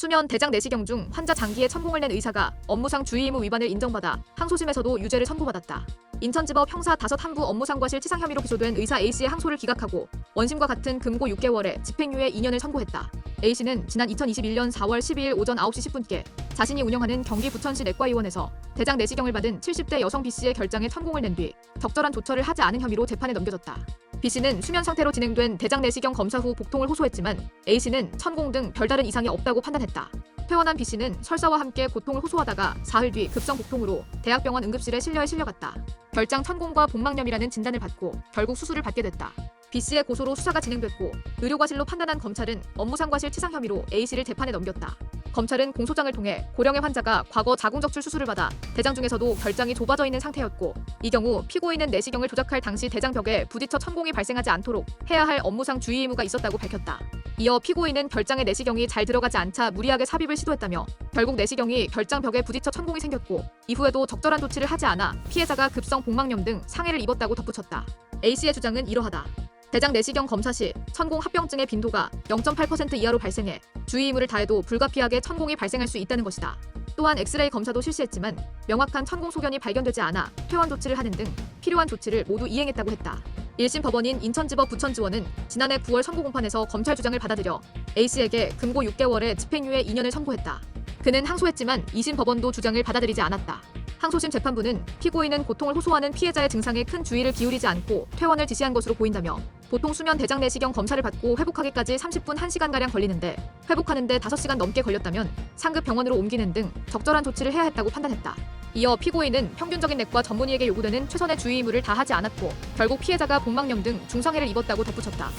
수면 대장 내시경 중 환자 장기에 천공을 낸 의사가 업무상 주의 의무 위반을 인정받아 항소심에서도 유죄를 선고받았다. 인천지법 형사 5 항부 업무상과실 치상 혐의로 기소된 의사 A씨의 항소를 기각하고 원심과 같은 금고 6개월에 집행유예 2년을 선고했다. A씨는 지난 2021년 4월 12일 오전 9시 10분께 자신이 운영하는 경기 부천시 내과의원에서 대장 내시경을 받은 70대 여성 B씨의 결장에 천공을 낸 뒤 적절한 조처를 하지 않은 혐의로 재판에 넘겨졌다. B씨는 수면 상태로 진행된 대장 내시경 검사 후 복통을 호소했지만 A씨는 천공 등 별다른 이상이 없다고 판단했다. 퇴원한 B씨는 설사와 함께 고통을 호소하다가 사흘 뒤 급성 복통으로 대학병원 응급실에 실려갔다. 결장 천공과 복막염이라는 진단을 받고 결국 수술을 받게 됐다. B씨의 고소로 수사가 진행됐고 의료과실로 판단한 검찰은 업무상과실 치상 혐의로 A씨를 재판에 넘겼다. 검찰은 공소장을 통해 고령의 환자가 과거 자궁적출 수술을 받아 대장 중에서도 결장이 좁아져 있는 상태였고 이 경우 피고인은 내시경을 조작할 당시 대장벽에 부딪혀 천공이 발생하지 않도록 해야 할 업무상 주의 의무가 있었다고 밝혔다. 이어 피고인은 결장에 내시경이 잘 들어가지 않자 무리하게 삽입을 시도했다며 결국 내시경이 결장벽에 부딪혀 천공이 생겼고 이후에도 적절한 조치를 하지 않아 피해자가 급성 복막염 등 상해를 입었다고 덧붙였다. A씨의 주장은 이러하다. 대장 내시경 검사 시 천공 합병증의 빈도가 0.8% 이하로 발생해 주의 의무를 다해도 불가피하게 천공이 발생할 수 있다는 것이다. 또한 엑스레이 검사도 실시했지만 명확한 천공 소견이 발견되지 않아 퇴원 조치를 하는 등 필요한 조치를 모두 이행했다고 했다. 1심 법원인 인천지법 부천지원은 지난해 9월 선고 공판에서 검찰 주장을 받아들여 A씨에게 금고 6개월에 집행유예 2년을 선고했다. 그는 항소했지만 2심 법원도 주장을 받아들이지 않았다. 항소심 재판부는 피고인은 고통을 호소하는 피해자의 증상에 큰 주의를 기울이지 않고 퇴원을 지시한 것으로 보인다며 보통 수면 대장 내시경 검사를 받고 회복하기까지 30분 1시간가량 걸리는데 회복하는데 5시간 넘게 걸렸다면 상급 병원으로 옮기는 등 적절한 조치를 해야 했다고 판단했다. 이어 피고인은 평균적인 내과 전문의에게 요구되는 최선의 주의 의무를 다하지 않았고 결국 피해자가 복막염 등 중상해를 입었다고 덧붙였다.